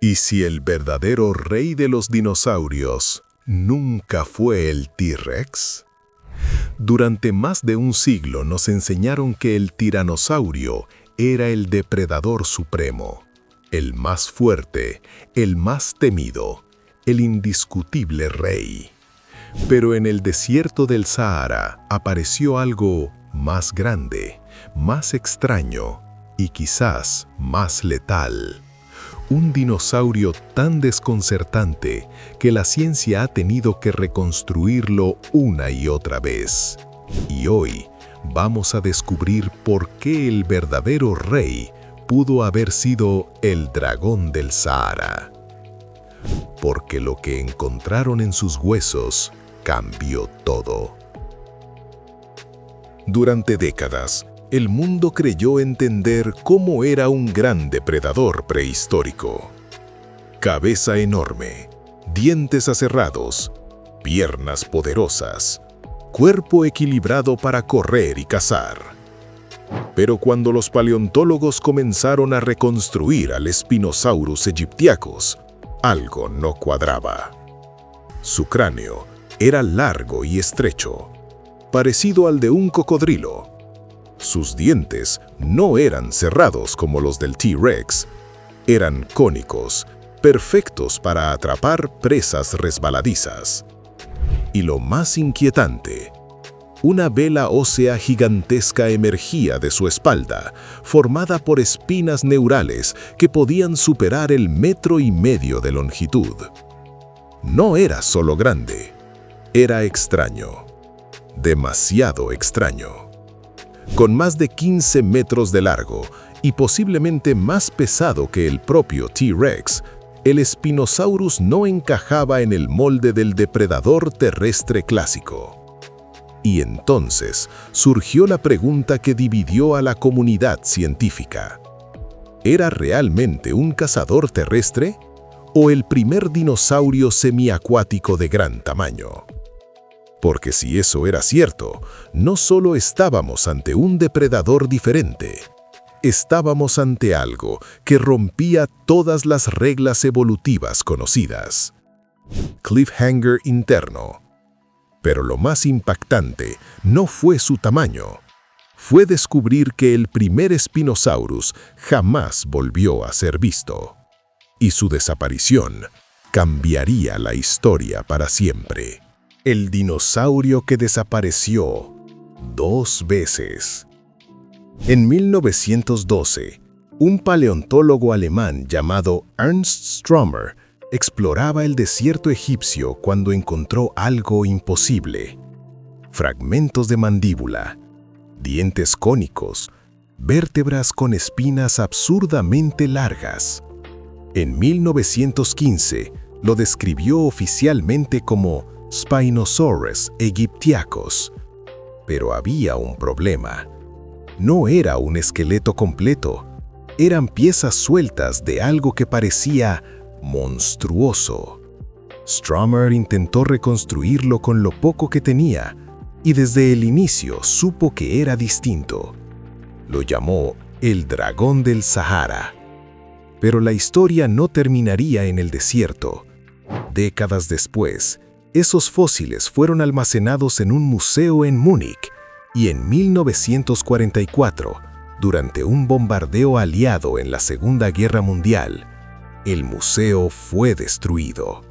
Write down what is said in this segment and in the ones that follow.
¿Y si el verdadero rey de los dinosaurios nunca fue el T-Rex? Durante más de un siglo nos enseñaron que el tiranosaurio era el depredador supremo, el más fuerte, el más temido, el indiscutible rey. Pero en el desierto del Sahara apareció algo más grande, más extraño y quizás más letal. Un dinosaurio tan desconcertante que la ciencia ha tenido que reconstruirlo una y otra vez. Y hoy vamos a descubrir por qué el verdadero rey pudo haber sido el dragón del Sahara. Porque lo que encontraron en sus huesos cambió todo. Durante décadas, el mundo creyó entender cómo era un gran depredador prehistórico. Cabeza enorme, dientes aserrados, piernas poderosas, cuerpo equilibrado para correr y cazar. Pero cuando los paleontólogos comenzaron a reconstruir al Spinosaurus aegyptiacus, algo no cuadraba. Su cráneo era largo y estrecho, parecido al de un cocodrilo. Sus dientes no eran cerrados como los del T-Rex, eran cónicos, perfectos para atrapar presas resbaladizas. Y lo más inquietante, una vela ósea gigantesca emergía de su espalda, formada por espinas neurales que podían superar el 1,5 metros de longitud. No era solo grande, era extraño, demasiado extraño. Con más de 15 metros de largo y posiblemente más pesado que el propio T-Rex, el Spinosaurus no encajaba en el molde del depredador terrestre clásico. Y entonces surgió la pregunta que dividió a la comunidad científica. ¿Era realmente un cazador terrestre o el primer dinosaurio semiacuático de gran tamaño? Porque si eso era cierto, no solo estábamos ante un depredador diferente, estábamos ante algo que rompía todas las reglas evolutivas conocidas. Cliffhanger interno. Pero lo más impactante no fue su tamaño, fue descubrir que el primer Spinosaurus jamás volvió a ser visto. Y su desaparición cambiaría la historia para siempre. El dinosaurio que desapareció 2 veces. En 1912, un paleontólogo alemán llamado Ernst Stromer exploraba el desierto egipcio cuando encontró algo imposible. Fragmentos de mandíbula, dientes cónicos, vértebras con espinas absurdamente largas. En 1915, lo describió oficialmente como Spinosaurus aegyptiacus. Pero había un problema. No era un esqueleto completo. Eran piezas sueltas de algo que parecía monstruoso. Stromer intentó reconstruirlo con lo poco que tenía, y desde el inicio supo que era distinto. Lo llamó el dragón del Sahara. Pero la historia no terminaría en el desierto. Décadas después, esos fósiles fueron almacenados en un museo en Múnich, y en 1944, durante un bombardeo aliado en la Segunda Guerra Mundial, el museo fue destruido.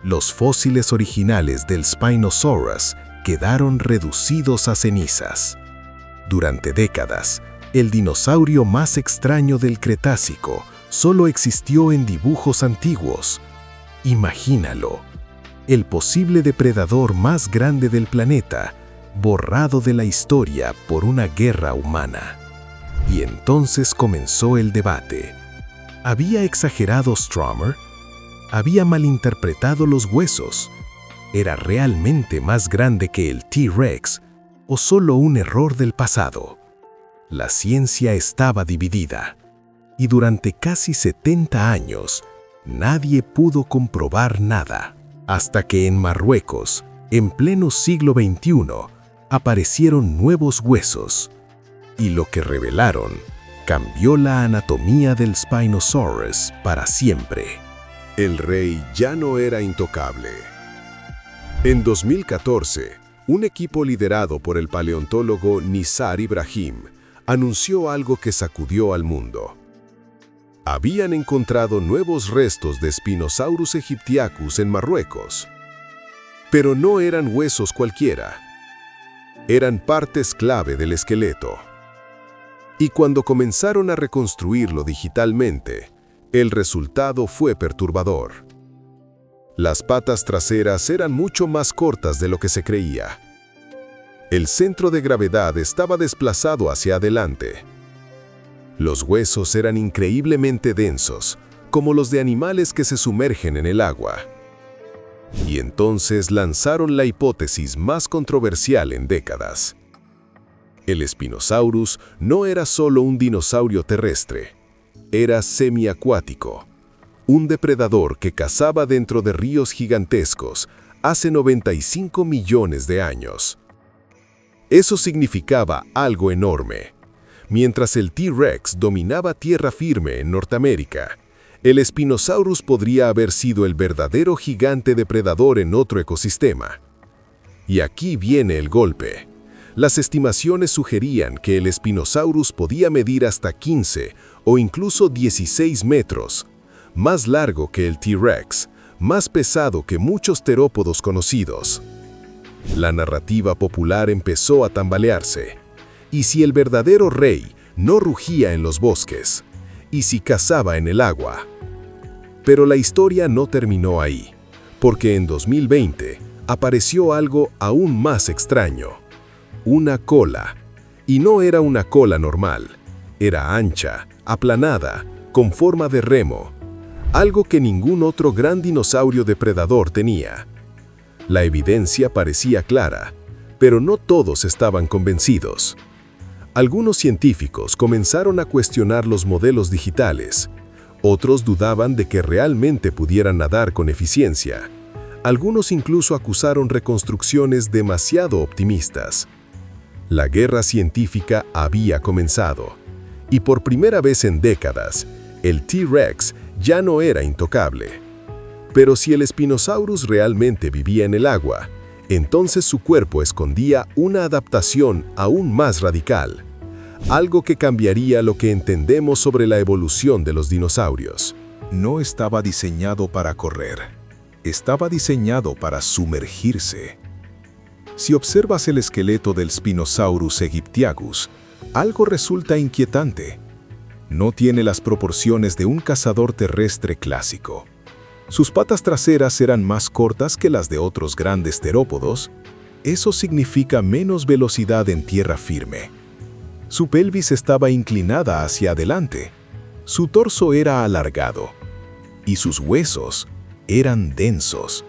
Los fósiles originales del Spinosaurus quedaron reducidos a cenizas. Durante décadas, el dinosaurio más extraño del Cretácico solo existió en dibujos antiguos. Imagínalo. El posible depredador más grande del planeta, borrado de la historia por una guerra humana. Y entonces comenzó el debate. ¿Había exagerado Stromer? ¿Había malinterpretado los huesos? ¿Era realmente más grande que el T-Rex o solo un error del pasado? La ciencia estaba dividida, y durante casi 70 años, nadie pudo comprobar nada. Hasta que en Marruecos, en pleno siglo XXI, aparecieron nuevos huesos. Y lo que revelaron cambió la anatomía del Spinosaurus para siempre. El rey ya no era intocable. En 2014, un equipo liderado por el paleontólogo Nizar Ibrahim anunció algo que sacudió al mundo. Habían encontrado nuevos restos de Spinosaurus aegyptiacus en Marruecos. Pero no eran huesos cualquiera. Eran partes clave del esqueleto. Y cuando comenzaron a reconstruirlo digitalmente, el resultado fue perturbador. Las patas traseras eran mucho más cortas de lo que se creía. El centro de gravedad estaba desplazado hacia adelante. Los huesos eran increíblemente densos, como los de animales que se sumergen en el agua. Y entonces lanzaron la hipótesis más controversial en décadas. El Spinosaurus no era solo un dinosaurio terrestre, era semiacuático, un depredador que cazaba dentro de ríos gigantescos hace 95 millones de años. Eso significaba algo enorme. Mientras el T-Rex dominaba tierra firme en Norteamérica, el Spinosaurus podría haber sido el verdadero gigante depredador en otro ecosistema. Y aquí viene el golpe. Las estimaciones sugerían que el Spinosaurus podía medir hasta 15 o incluso 16 metros, más largo que el T-Rex, más pesado que muchos terópodos conocidos. La narrativa popular empezó a tambalearse. ¿Y si el verdadero rey no rugía en los bosques? ¿Y si cazaba en el agua? Pero la historia no terminó ahí, porque en 2020 apareció algo aún más extraño. Una cola. Y no era una cola normal. Era ancha, aplanada, con forma de remo. Algo que ningún otro gran dinosaurio depredador tenía. La evidencia parecía clara, pero no todos estaban convencidos. Algunos científicos comenzaron a cuestionar los modelos digitales. Otros dudaban de que realmente pudieran nadar con eficiencia. Algunos incluso acusaron reconstrucciones demasiado optimistas. La guerra científica había comenzado, y por primera vez en décadas, el T-Rex ya no era intocable. Pero si el Spinosaurus realmente vivía en el agua, entonces su cuerpo escondía una adaptación aún más radical, algo que cambiaría lo que entendemos sobre la evolución de los dinosaurios. No estaba diseñado para correr, estaba diseñado para sumergirse. Si observas el esqueleto del Spinosaurus aegyptiacus, algo resulta inquietante. No tiene las proporciones de un cazador terrestre clásico. Sus patas traseras eran más cortas que las de otros grandes terópodos. Eso significa menos velocidad en tierra firme. Su pelvis estaba inclinada hacia adelante. Su torso era alargado. Y sus huesos eran densos,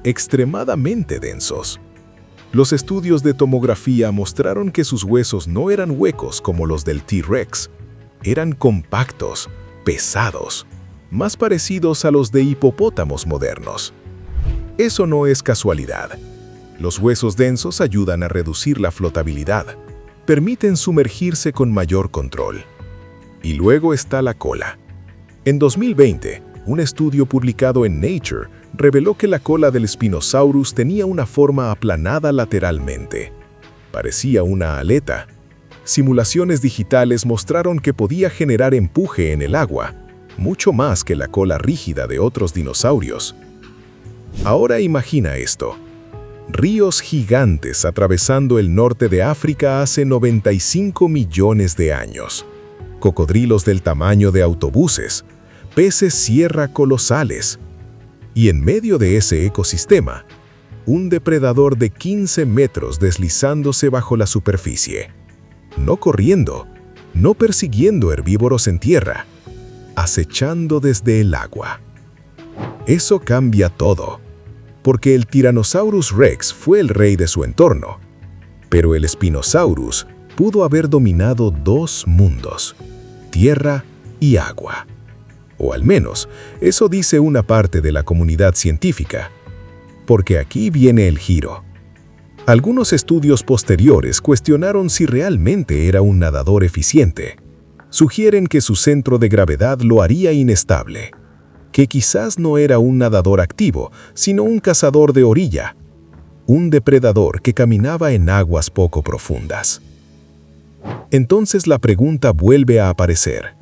extremadamente densos. Los estudios de tomografía mostraron que sus huesos no eran huecos como los del T-Rex. Eran compactos, pesados, más parecidos a los de hipopótamos modernos. Eso no es casualidad. Los huesos densos ayudan a reducir la flotabilidad, permiten sumergirse con mayor control. Y luego está la cola. En 2020, un estudio publicado en Nature reveló que la cola del Spinosaurus tenía una forma aplanada lateralmente. Parecía una aleta. Simulaciones digitales mostraron que podía generar empuje en el agua, mucho más que la cola rígida de otros dinosaurios. Ahora imagina esto. Ríos gigantes atravesando el norte de África hace 95 millones de años. Cocodrilos del tamaño de autobuses, peces sierra colosales. Y en medio de ese ecosistema, un depredador de 15 metros deslizándose bajo la superficie. No corriendo, no persiguiendo herbívoros en tierra, acechando desde el agua. Eso cambia todo, porque el Tyrannosaurus Rex fue el rey de su entorno, pero el Spinosaurus pudo haber dominado dos mundos, tierra y agua. O al menos, eso dice una parte de la comunidad científica, porque aquí viene el giro. Algunos estudios posteriores cuestionaron si realmente era un nadador eficiente. Sugieren que su centro de gravedad lo haría inestable, que quizás no era un nadador activo, sino un cazador de orilla, un depredador que caminaba en aguas poco profundas. Entonces la pregunta vuelve a aparecer.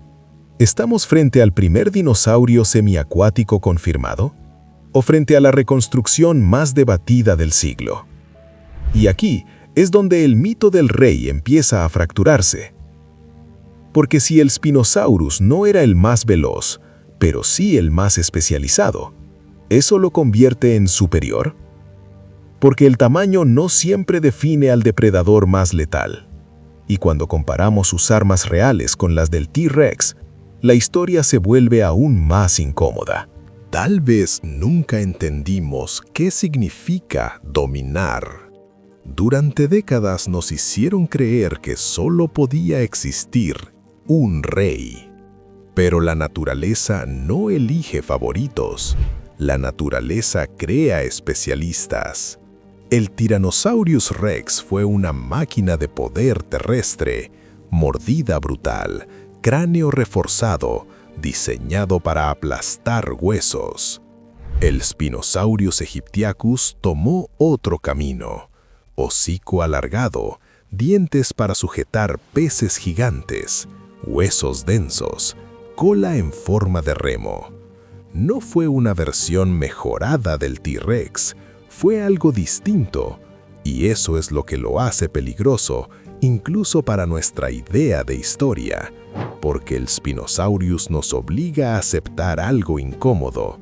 ¿Estamos frente al primer dinosaurio semiacuático confirmado? ¿O frente a la reconstrucción más debatida del siglo? Y aquí es donde el mito del rey empieza a fracturarse. Porque si el Spinosaurus no era el más veloz, pero sí el más especializado, ¿eso lo convierte en superior? Porque el tamaño no siempre define al depredador más letal. Y cuando comparamos sus armas reales con las del T-Rex, la historia se vuelve aún más incómoda. Tal vez nunca entendimos qué significa dominar. Durante décadas nos hicieron creer que solo podía existir un rey. Pero la naturaleza no elige favoritos. La naturaleza crea especialistas. El Tyrannosaurus Rex fue una máquina de poder terrestre, mordida brutal, cráneo reforzado, diseñado para aplastar huesos. El Spinosaurus aegyptiacus tomó otro camino. Hocico alargado, dientes para sujetar peces gigantes, huesos densos, cola en forma de remo. No fue una versión mejorada del T-Rex, fue algo distinto, y eso es lo que lo hace peligroso, incluso para nuestra idea de historia, porque el Spinosaurus nos obliga a aceptar algo incómodo.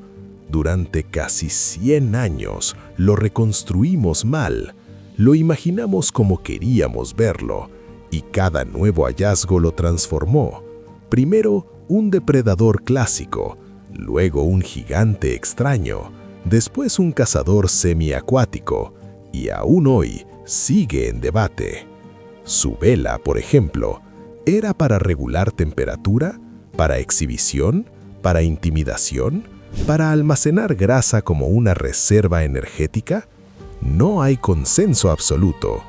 Durante casi 100 años lo reconstruimos mal, lo imaginamos como queríamos verlo, y cada nuevo hallazgo lo transformó. Primero, un depredador clásico, luego un gigante extraño, después un cazador semiacuático, y aún hoy sigue en debate. Su vela, por ejemplo, ¿era para regular temperatura? ¿Para exhibición? ¿Para intimidación? ¿Para almacenar grasa como una reserva energética? No hay consenso absoluto.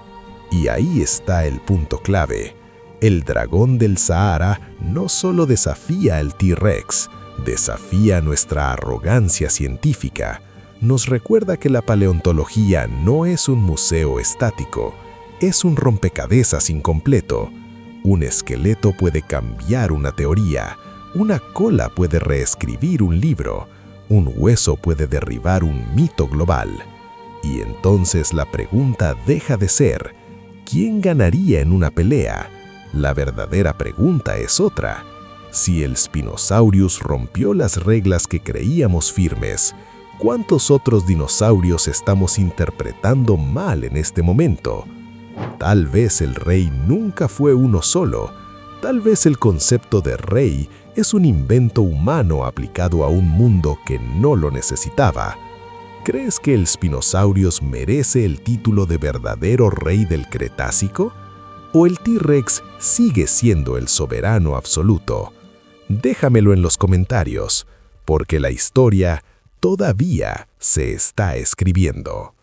Y ahí está el punto clave. El dragón del Sahara no solo desafía al T-Rex, desafía nuestra arrogancia científica. Nos recuerda que la paleontología no es un museo estático, es un rompecabezas incompleto. Un esqueleto puede cambiar una teoría, una cola puede reescribir un libro, un hueso puede derribar un mito global. Y entonces la pregunta deja de ser, ¿quién ganaría en una pelea? La verdadera pregunta es otra. Si el Spinosaurus rompió las reglas que creíamos firmes, ¿cuántos otros dinosaurios estamos interpretando mal en este momento? Tal vez el rey nunca fue uno solo. Tal vez el concepto de rey es un invento humano aplicado a un mundo que no lo necesitaba. ¿Crees que el Spinosaurus merece el título de verdadero rey del Cretácico? ¿O el T-Rex sigue siendo el soberano absoluto? Déjamelo en los comentarios, porque la historia todavía se está escribiendo.